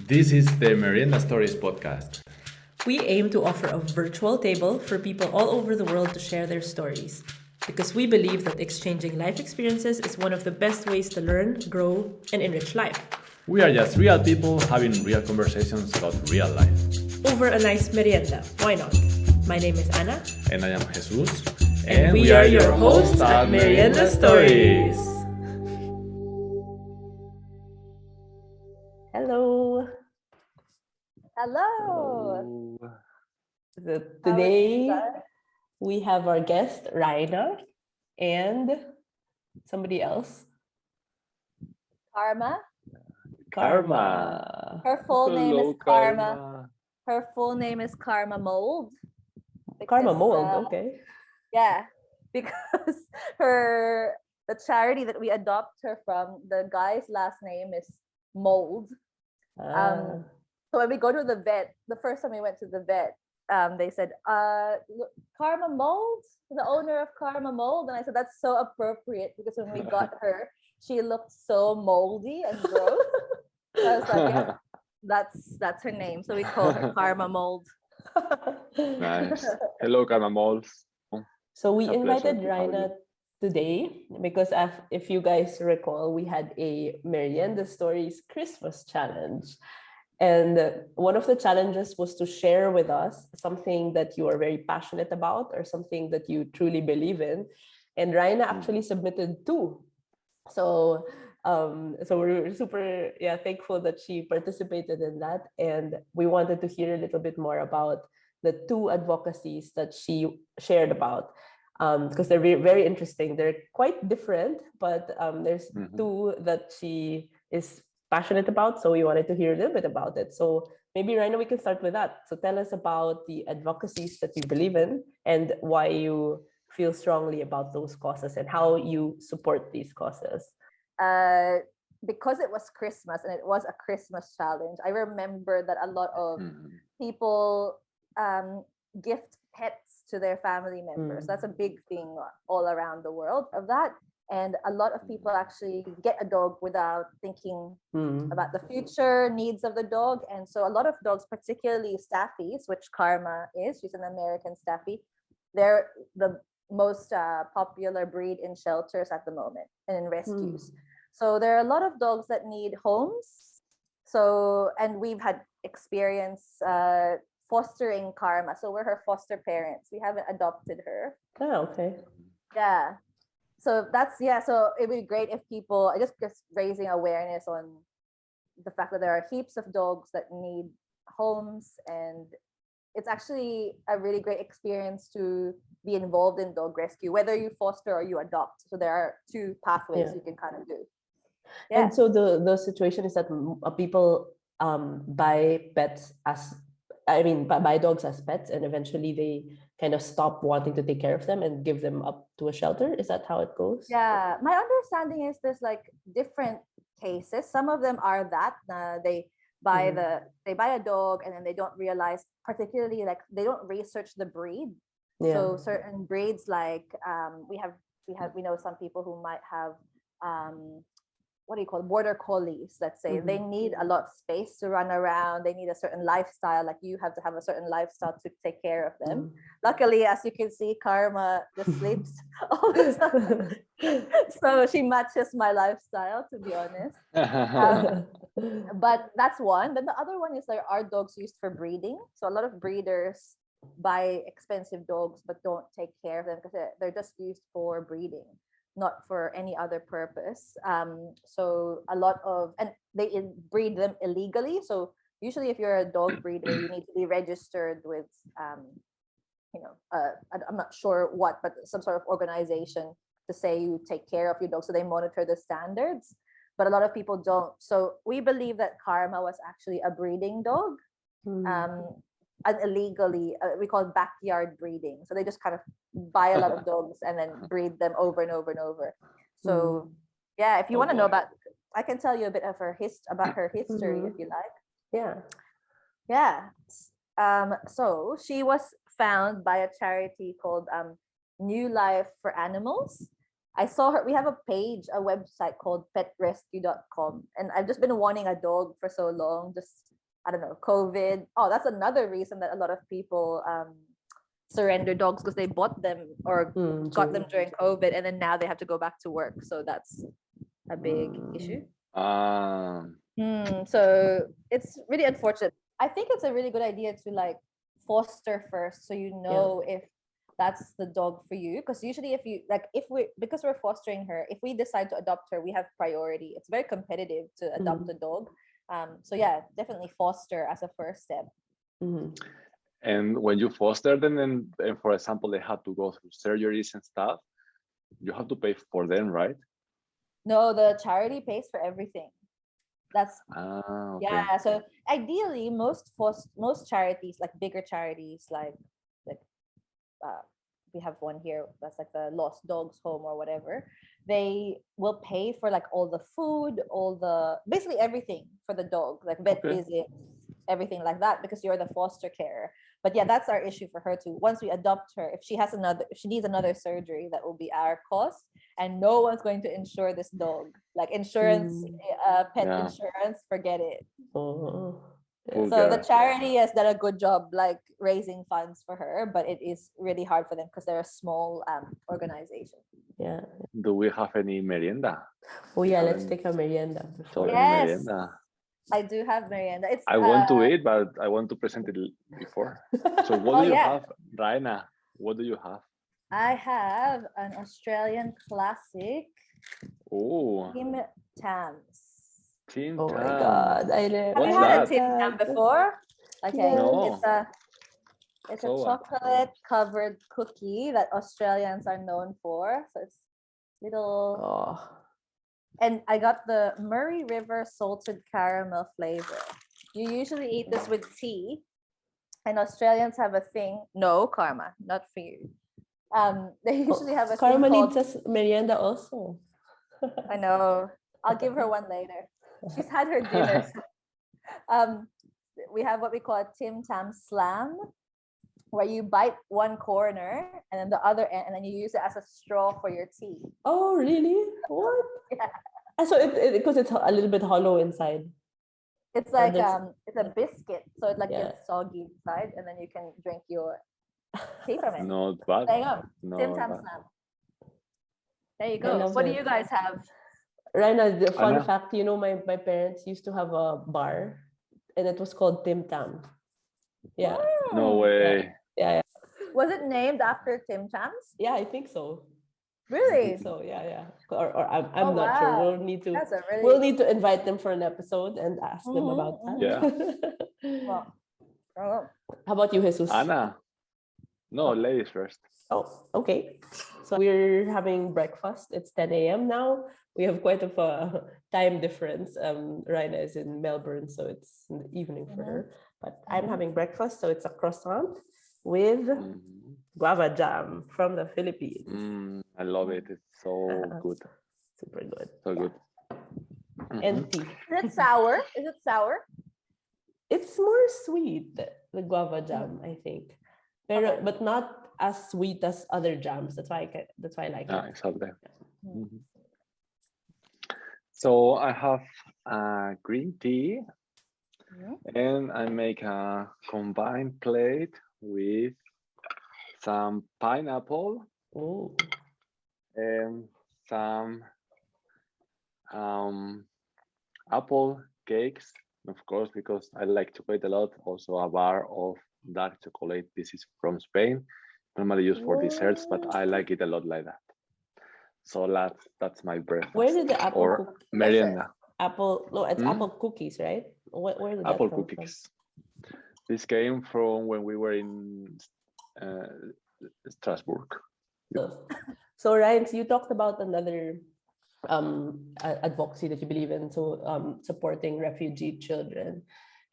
This is the Merienda Stories podcast. We aim to offer a virtual table for people all over the world to share their stories. Because we believe that exchanging life experiences is one of the best ways to learn, grow, and enrich life. We are just real people having real conversations about real life. Over a nice merienda, why not? My name is Ana. And I am Jesus. And we are your hosts at Merienda Stories. Hello. Hello. So today we have our guest Raina and somebody else. Karma. Karma. Her full name is Hello, Karma. Her full name is Karma Mold. Karma because, Mold, okay. Yeah, because the charity that we adopt her from, the guy's last name is Mold. So when we go to the vet, the first time we went to the vet, they said, Karma Mold, the owner of Karma Mold. And I said, that's so appropriate because when we got her, she looked so moldy and gross. So I was like, yeah, that's her name. So we call her Karma Mold. Nice. Hello, Karma Malls. So we A pleasure invited to have Raina today because if you guys recall, we had a Merienda Stories Christmas challenge. And one of the challenges was to share with us something that you are very passionate about or something that you truly believe in. And Raina actually submitted two. So we're super thankful that she participated in that. And we wanted to hear a little bit more about the two advocacies that she shared about. Because they're very interesting. They're quite different, but there's two that she is passionate about, so we wanted to hear a little bit about it. So maybe Raina, we can start with that. So tell us about the advocacies that you believe in and why you feel strongly about those causes and how you support these causes. Because it was Christmas and it was a Christmas challenge, I remember that a lot of people gift pets to their family members. That's a big thing all around the world of that. And a lot of people actually get a dog without thinking about the future needs of the dog. And so a lot of dogs, particularly staffies, which Karma is, she's an American staffy, they're the most popular breed in shelters at the moment and in rescues. So there are a lot of dogs that need homes. So, and we've had experience fostering Karma. So we're her foster parents. We haven't adopted her. Oh, okay. Yeah. So so it would be great if people just raising awareness on the fact that there are heaps of dogs that need homes, and it's actually a really great experience to be involved in dog rescue, whether you foster or you adopt. So there are two pathways you can kind of do. Yeah. And so the situation is that people buy dogs as pets, and eventually they kind of stop wanting to take care of them and give them up to a shelter. Is that how it goes? Yeah, my understanding is there's like different cases. Some of them are that they buy a dog and then they don't realize, particularly like they don't research the breed. So certain breeds, like we know some people who might have border collies, let's say. They need a lot of space to run around. They need a certain lifestyle, like you have to have a certain lifestyle to take care of them. Luckily, as you can see, Karma just sleeps all the time. So she matches my lifestyle, to be honest. But that's one. Then the other one is there are dogs used for breeding. So a lot of breeders buy expensive dogs but don't take care of them because they're just used for breeding, not for any other purpose. So a lot of, and they breed them illegally. So usually if you're a dog breeder, you need to be registered with, I'm not sure what, but some sort of organization to say you take care of your dog. So they monitor the standards, but a lot of people don't. So we believe that Karma was actually a breeding dog. And illegally, we call it backyard breeding. So they just kind of buy a lot of dogs and then breed them over and over and over. So yeah, if you want to know about, I can tell you a bit of her history if you like. Yeah. So she was found by a charity called New Life for Animals. I saw her. We have a website called petrescue.com, and I've just been wanting a dog for so long, just I don't know, COVID. Oh, that's another reason that a lot of people surrender dogs, because they bought them or got them during COVID, and then now they have to go back to work. So that's a big issue. So it's really unfortunate. I think it's a really good idea to like foster first, so you know if that's the dog for you. Because usually, because we're fostering her, if we decide to adopt her, we have priority. It's very competitive to adopt a dog. So yeah, definitely foster as a first step. And when you foster them, and for example, they have to go through surgeries and stuff, you have to pay for them, right? No, the charity pays for everything. That's okay. Yeah. So ideally, most charities, like bigger charities, like we have one here that's like the Lost Dogs Home or whatever. They will pay for like all the food, basically everything for the dog, like vet visits, everything like that, because you're the foster carer. But yeah, that's our issue for her too. Once we adopt her, if she needs another surgery, that will be our cost, and no one's going to insure this dog. Like insurance, pet insurance, forget it. So the charity has done a good job like raising funds for her, but it is really hard for them because they're a small organization. Yeah. Do we have any merienda? Oh yeah, let's take a merienda. Yes. I do have merienda. I want to eat, but I want to present it before. So what do you have, Raina? What do you have? I have an Australian classic. Tim Tams. Tim Oh Tam. my god, I know. Have you had a Tim Tam before? Okay, no. It's a chocolate covered cookie that Australians are known for. So it's little. And I got the Murray River salted caramel flavor. You usually eat this with tea, and Australians have a thing. No, Karma, not for you. They usually have a Karma thing called. needs a merienda also. I know. I'll give her one later. She's had her dinner. We have what we call a Tam Slam, where you bite one corner and then the other end, and then you use it as a straw for your tea. Oh, really? What? Yeah. So because it's a little bit hollow inside. It's like it's a biscuit, so it like gets soggy inside, and then you can drink your tea from it. Not bad. There you go. No, Tam Slam. There you go. What do you guys have? Raina, the fun fact, my parents used to have a bar, and it was called Tim Tam. Yeah. No way. Yeah. Was it named after Tim Tams? Yeah, I think so. Really? So yeah. Or I'm not sure. We'll need to invite them for an episode and ask them about that. Yeah. How about you, Jesus? Anna. No, ladies first. Oh, okay. So we're having breakfast. It's 10 a.m. now. We have quite of a time difference. Raina is in Melbourne, so it's in the evening for her. But I'm having breakfast, so it's a croissant with guava jam from the Philippines. I love it. It's so good. Super good. So good. And tea. Is it sour? It's more sweet, the guava jam, I think. But not as sweet as other jams. That's why I like it. Exactly. So I have green tea, and I make a combined plate with some pineapple and some apple cakes, of course, because I like chocolate a lot. Also a bar of dark chocolate. This is from Spain, normally used for desserts, but I like it a lot like that. So that's my breakfast. Where did the apple merienda? Apple cookies, right? Where did apple that come cookies from? This came from when we were in Strasbourg. So Ryan, you talked about another advocacy that you believe in, so supporting refugee children,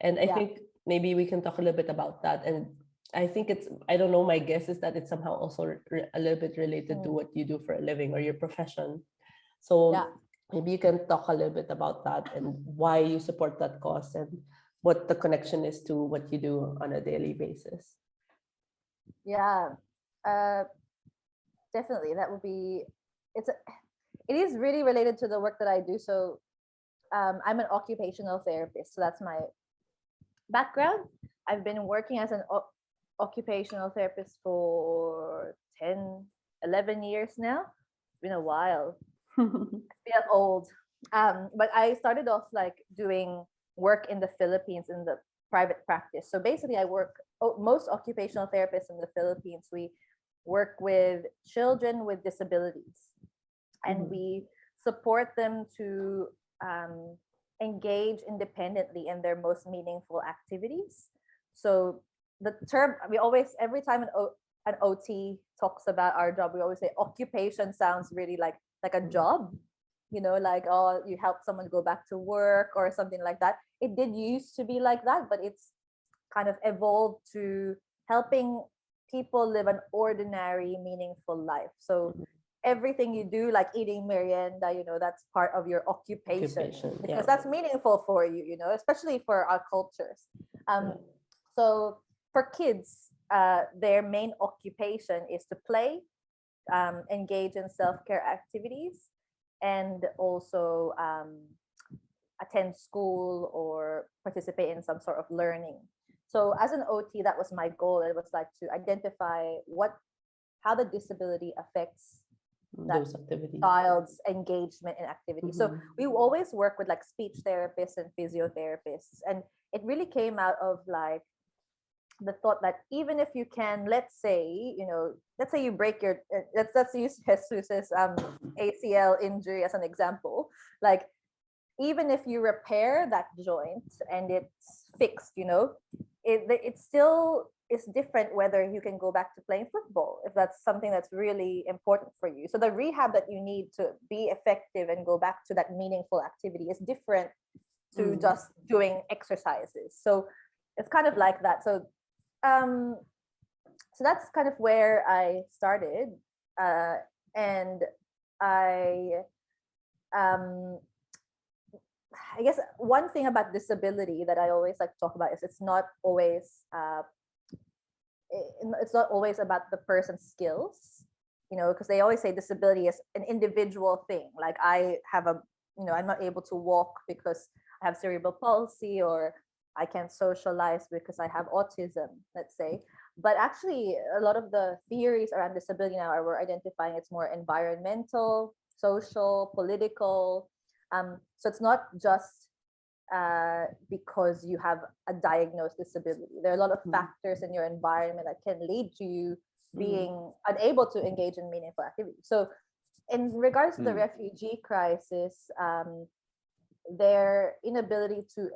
and I think maybe we can talk a little bit about that. And I think I don't know, my guess is that it's somehow also a little bit related to what you do for a living or your profession. So maybe you can talk a little bit about that and why you support that cause and what the connection is to what you do on a daily basis. Yeah, definitely. That would be, it is really related to the work that I do. So I'm an occupational therapist. So that's background. I've been working as an occupational therapist for 10, 11 years now. It's been a while. Bit old. But I started off like doing work in the Philippines in the private practice. So basically, I work most occupational therapists in the Philippines. We work with children with disabilities, and we support them to engage independently in their most meaningful activities. So the term we always every time an OT talks about our job, we always say occupation sounds really like a job, like, oh, you help someone go back to work or something like that. It did used to be like that, but it's kind of evolved to helping people live an ordinary, meaningful life. So everything you do, like eating merienda, that's part of your occupation because that's meaningful for you, especially for our cultures. So for kids, their main occupation is to play, engage in self-care activities, and also attend school or participate in some sort of learning. So as an OT, that was my goal. It was like to identify how the disability affects that child's engagement in activity. So we always work with like speech therapists and physiotherapists, and it really came out of like the thought that even if you can, let's say you break your let's use Jesus's ACL injury as an example. Like even if you repair that joint and it's fixed, it still is different whether you can go back to playing football, if that's something that's really important for you. So the rehab that you need to be effective and go back to that meaningful activity is different to just doing exercises. So it's kind of like that. So that's kind of where I started, and I guess one thing about disability that I always like to talk about is it's not always about the person's skills, because they always say disability is an individual thing. Like I have I'm not able to walk because I have cerebral palsy, or I can't socialize because I have autism, let's say. But actually, a lot of the theories around disability now we're identifying it's more environmental, social, political. So it's not just because you have a diagnosed disability. There are a lot of factors in your environment that can lead to you being unable to engage in meaningful activity. So in regards to the refugee crisis, their inability to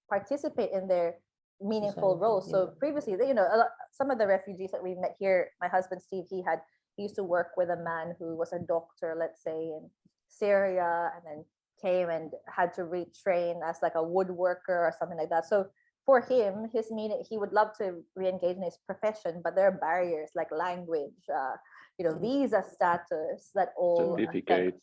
participate in their meaningful roles. So previously, some of the refugees that we met here, my husband Steve, he used to work with a man who was a doctor, let's say in Syria, and then came and had to retrain as like a woodworker or something like that. So for him, he would love to re-engage in his profession, but there are barriers like language, visa status that all certificates.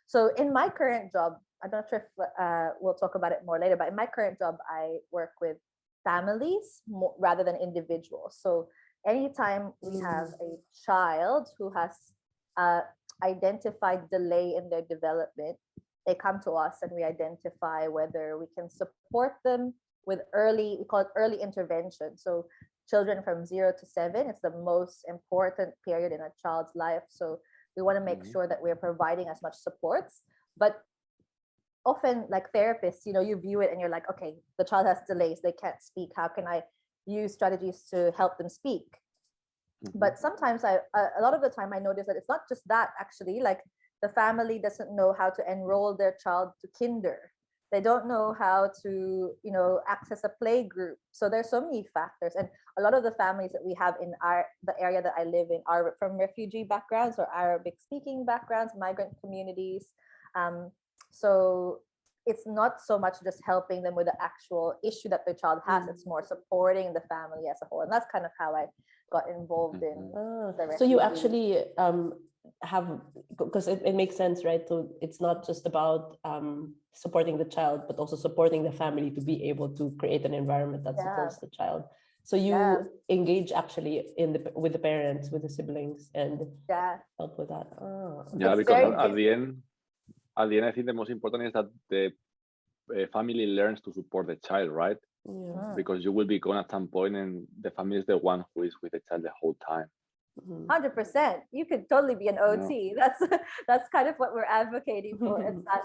So in my current job, I'm not sure if we'll talk about it more later, but in my current job, I work with families rather than individuals. So anytime we have a child who has identified delay in their development, they come to us and we identify whether we can support them with we call it early intervention. So children from 0 to 7, it's the most important period in a child's life. So we want to make sure that we're providing as much supports. But often like therapists, you view it and you're like, okay, the child has delays, they can't speak. How can I use strategies to help them speak? But sometimes a lot of the time I notice that it's not just that, actually. Like the family doesn't know how to enroll their child to kinder. They don't know how to, access a play group. So there's so many factors. And a lot of the families that we have in the area that I live in are from refugee backgrounds or Arabic speaking backgrounds, migrant communities. So it's not so much just helping them with the actual issue that their child has. It's more supporting the family as a whole. And that's kind of how I got involved in the refugee. So you actually have, because it makes sense, right? So it's not just about supporting the child, but also supporting the family to be able to create an environment that supports the child. So you engage actually with the parents, with the siblings, and help with that. Yeah, because at the end, I think the most important is that the family learns to support the child, right? Yeah. Because you will be gone at some point, and the family is the one who is with the child the whole time. 100%. You could totally be an OT. That's kind of what we're advocating for. It's that,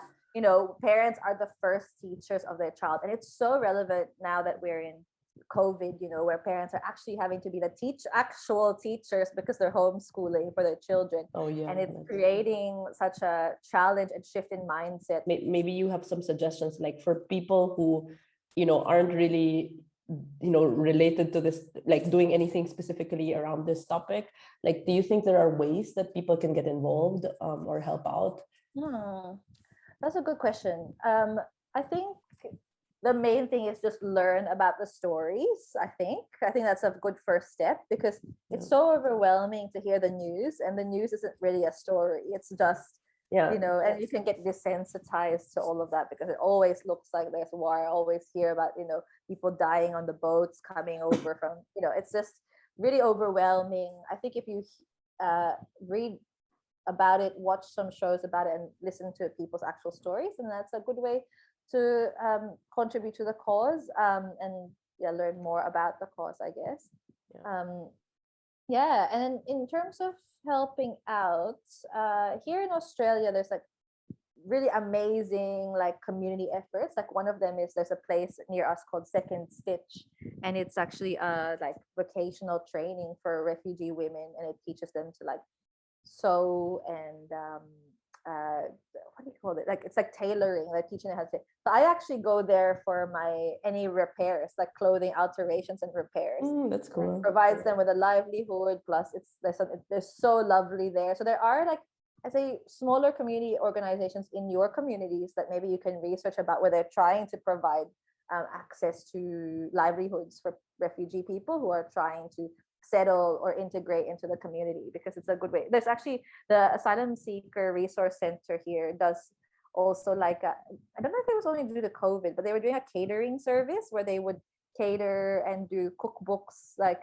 parents are the first teachers of their child, and it's so relevant now that we're in COVID, where parents are actually having to be the actual teachers because they're homeschooling for their children. Oh yeah. And it's creating such a challenge and shift in mindset. Maybe you have some suggestions, like for people who, aren't really, related to this, like doing anything specifically around this topic. Like, do you think there are ways that people can get involved or help out? That's a good question. I think the main thing is just learn about the stories. I think that's a good first step, because it's so overwhelming to hear the news, and the news isn't really a story. It's just, and you can get desensitized to all of that because it always looks like there's war. I always hear about, people dying on the boats coming over from, it's just really overwhelming. I think if you read about it, watch some shows about it, and listen to people's actual stories, and that's a good way to contribute to the cause, and learn more about the cause, I guess. And then in terms of helping out, here in Australia, there's like really amazing like community efforts. Like one of them is, there's a place near us called Second Stitch, and it's actually like vocational training for refugee women, and it teaches them to like sew and what do you call it? Like it's like tailoring, like teaching them how to. So I actually go there for any repairs, like clothing alterations and repairs. That's cool. It provides them with a livelihood. Plus, they're so lovely there. So there are, like I say, smaller community organizations in your communities that maybe you can research about, where they're trying to provide access to livelihoods for refugee people who are trying to settle or integrate into the community, because it's a good way. There's actually the Asylum Seeker Resource Center here does also like I don't know if it was only due to COVID, but they were doing a catering service where they would cater and do cookbooks like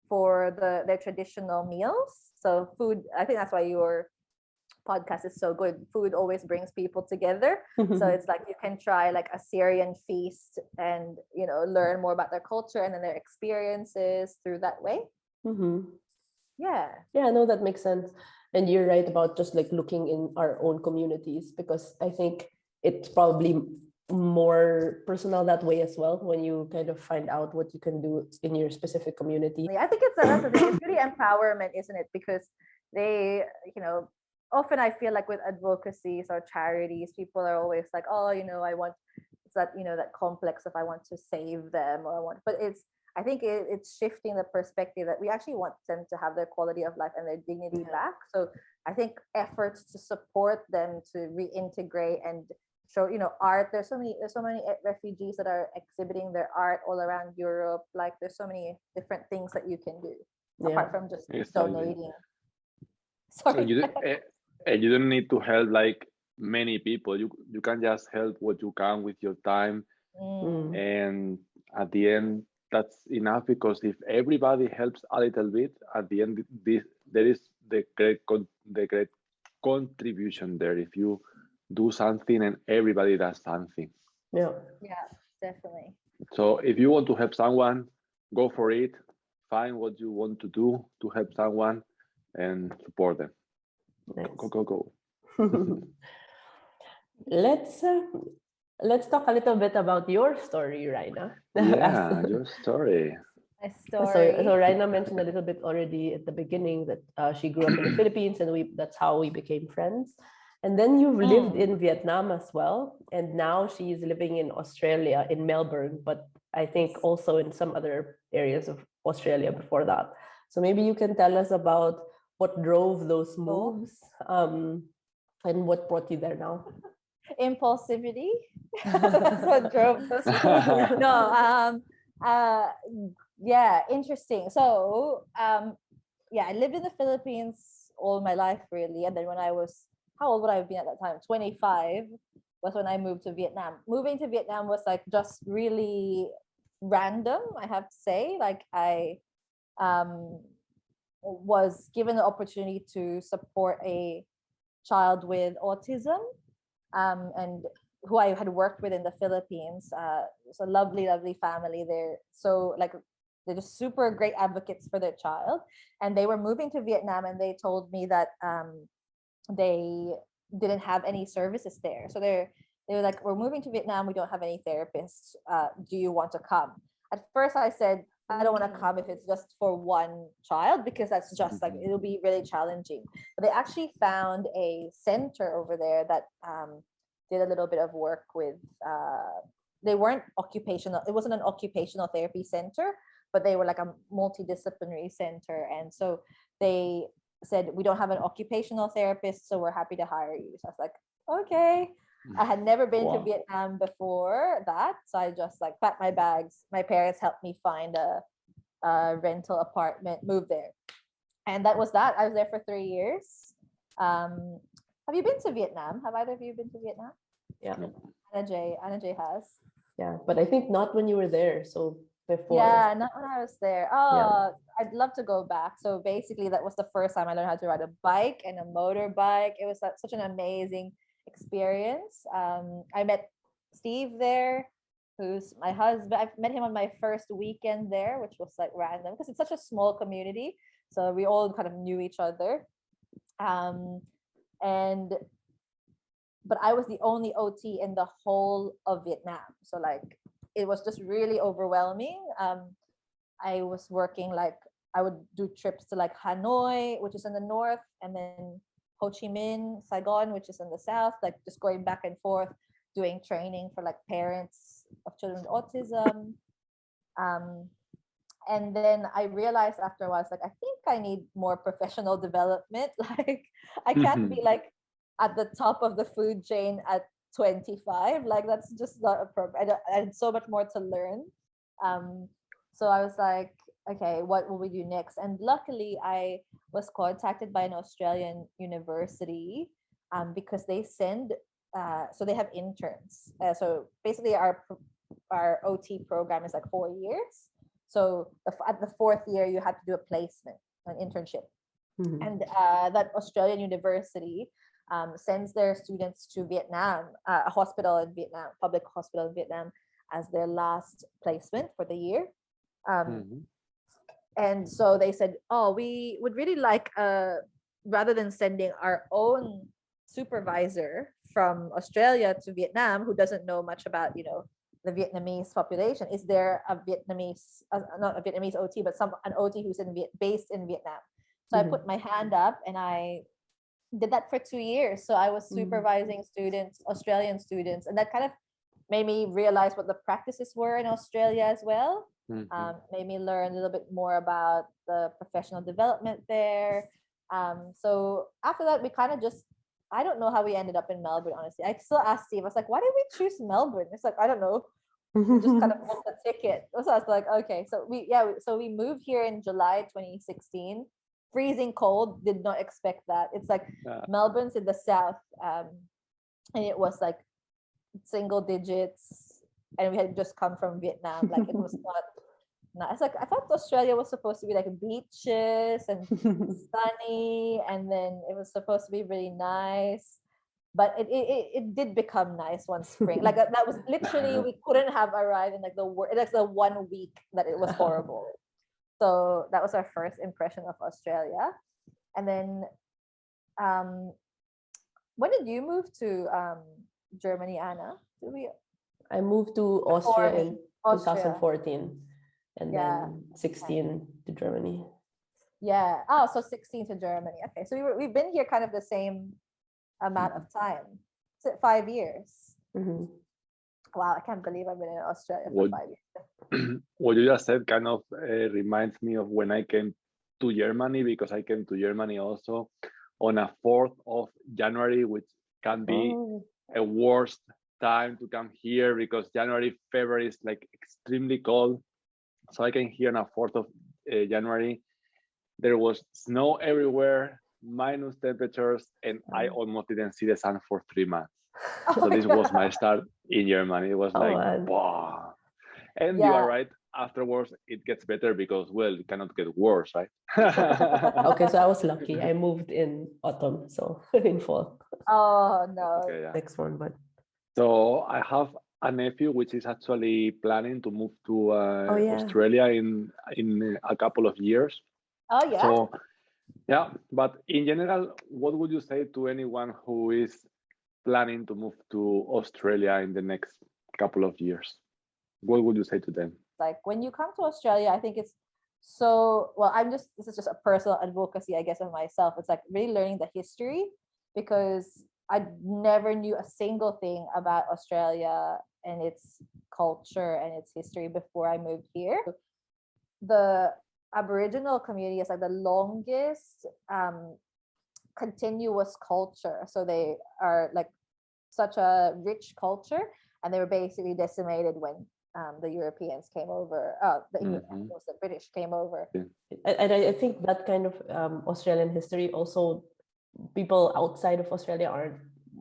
for their traditional meals. So food, I think that's why your podcast is so good. Food always brings people together. So it's like you can try like a Syrian feast and learn more about their culture and then their experiences through that way. Yeah, no, that makes sense. And you're right about just like looking in our own communities, because I think it's probably more personal that way as well, when you kind of find out what you can do in your specific community. I think that's the thing. It's really empowerment, isn't it? Because they, often I feel like with advocacies or charities, people are always like, oh, I want, it's that, that complex of I want to save them, or but I think it's shifting the perspective that we actually want them to have their quality of life and their dignity back. So I think efforts to support them to reintegrate and show, art. There's so many refugees that are exhibiting their art all around Europe. Like there's so many different things that you can do apart from just donating. Sorry. So you don't need to help like many people. You can just help what you can with your time, and at the end, that's enough, because if everybody helps a little bit, at the end, there is the great contribution there. If you do something and everybody does something. Yeah, definitely. So if you want to help someone, go for it. Find what you want to do to help someone and support them. Nice. Go. Let's talk a little bit about your story, Raina. Yeah, your story. My story. So Raina mentioned a little bit already at the beginning that she grew up in the Philippines, and that's how we became friends. And then you've lived in Vietnam as well, and now she's living in Australia, in Melbourne, but I think also in some other areas of Australia before that. So maybe you can tell us about what drove those moves, and what brought you there now. Impulsivity. That's what drove us. No, interesting. So I lived in the Philippines all my life, really. And then when I was, how old would I have been at that time? 25 was when I moved to Vietnam. Moving to Vietnam was like just really random, I have to say. Like I was given the opportunity to support a child with autism. And who I had worked with in the Philippines. It's a lovely, lovely family there. So like they're just super great advocates for their child, and they were moving to Vietnam, and they told me that they didn't have any services there. So they were like, we're moving to Vietnam. We don't have any therapists. Do you want to come? At first, I said, I don't want to come if it's just for one child, because that's just like, it'll be really challenging. But they actually found a center over there that did a little bit of work with, they weren't occupational, it wasn't an occupational therapy center, but they were like a multidisciplinary center. And so they said, we don't have an occupational therapist, so we're happy to hire you. So I was like, okay. I had never been to Vietnam before that, so I just like packed my bags. My parents helped me find a rental apartment, move there, and that was that. I was there for 3 years. Have you been to Vietnam? Have either of you been to Vietnam? Yeah. Anna J has. Yeah, but I think not when you were there. So before. Yeah, not when I was there. Oh, yeah. I'd love to go back. So basically, that was the first time I learned how to ride a bike and a motorbike. It was such an amazing experience. I met Steve there, who's my husband. I met him on my first weekend there, which was like random because it's such a small community. So we all kind of knew each other. But I was the only OT in the whole of Vietnam. So like it was just really overwhelming. I was working like I would do trips to like Hanoi, which is in the north, and then Ho Chi Minh, Saigon, which is in the south, like just going back and forth, doing training for like parents of children with autism. And then I realized after a while, it's like, I think I need more professional development. Like I can't be like at the top of the food chain at 25. Like that's just not appropriate. I had so much more to learn. So I was like, okay, what will we do next? And luckily I was contacted by an Australian university because they send, so they have interns. So basically our OT program is like 4 years. So at the 4th year, you have to do a placement, an internship. Mm-hmm. And that Australian university sends their students to Vietnam, a hospital in Vietnam, public hospital in Vietnam, as their last placement for the year. And so they said, oh, we would really like, rather than sending our own supervisor from Australia to Vietnam, who doesn't know much about, the Vietnamese population, is there a Vietnamese, not a Vietnamese OT, but an OT who's based in Vietnam? So I put my hand up and I did that for 2 years. So I was supervising students, Australian students, and that kind of made me realize what the practices were in Australia as well. Made me learn a little bit more about the professional development there. So after that, we kind of just, I don't know how we ended up in Melbourne, honestly. I still asked Steve, I was like, why did we choose Melbourne? It's like, I don't know. We just kind of booked the ticket. So I was like, okay. So we moved here in July 2016. Freezing cold, did not expect that. It's like Melbourne's in the south. And it was like single digits. And we had just come from Vietnam. Like it was not. It's like I thought Australia was supposed to be like beaches and sunny, and then it was supposed to be really nice. But it did become nice one spring. Like that was literally, we couldn't have arrived in like the 1 week that it was horrible. So that was our first impression of Australia. And then when did you move to Germany, Anna? I moved to Austria in 2014 and then 16 to Germany. Yeah. Oh, so 16 to Germany. Okay. So we've been here kind of the same amount of time. Is it 5 years? Wow, I can't believe I've been in Australia for 5 years. What you just said kind of reminds me of when I came to Germany, because I came to Germany also on a 4th of January, which can be a worst time to come here because January, February is like extremely cold. So I came here on a 4th of January. There was snow everywhere, minus temperatures, and I almost didn't see the sun for 3 months. So this was my start in Germany. It was wow. And you are right. Afterwards, it gets better because, well, it cannot get worse, right? Okay, so I was lucky. I moved in autumn, so in fall. Oh, no. Okay, Next one, but So I have a nephew which is actually planning to move to yeah. Australia in a couple of years. Oh yeah. So yeah, but in general, what would you say to anyone who is planning to move to Australia in the next couple of years? What would you say to them? Like when you come to Australia, I think it's so well. This is just a personal advocacy, I guess, of myself. It's like really learning the history, because I never knew a single thing about Australia and its culture and its history before I moved here. The Aboriginal community is like the longest continuous culture. So they are like such a rich culture, and they were basically decimated when the Europeans came over. The British came over. And I think that kind of Australian history also people outside of Australia aren't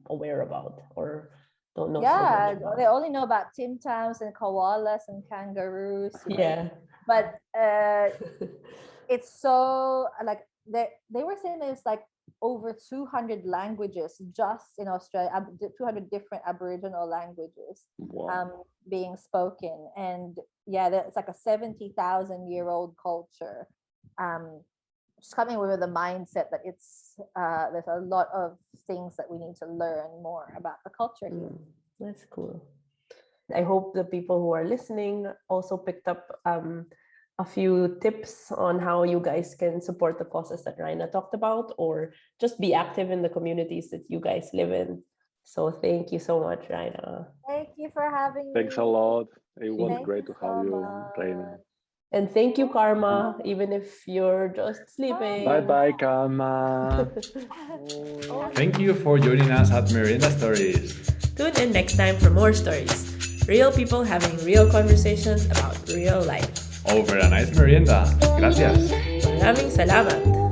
aware about or don't know. Yeah, so much about. they only know about Tim Tams and koalas and kangaroos. Yeah. But it's so like they were saying there's like over 200 languages just in Australia, 200 different Aboriginal languages being spoken. And yeah, it's like a 70,000-year-old culture. Just coming with the mindset that it's there's a lot of things that we need to learn more about the culture here. That's cool. I hope the people who are listening also picked up a few tips on how you guys can support the causes that Raina talked about, or just be active in the communities that you guys live in. So thank you so much, Raina. Thank you for having me. Thanks a lot. It was Thank great you to have so you, much. Raina. And thank you, Karma, even if you're just sleeping. Bye-bye, Karma. Thank you for joining us at Merienda Stories. Tune in next time for more stories. Real people having real conversations about real life. Over a nice merienda. Gracias. Maraming salamat.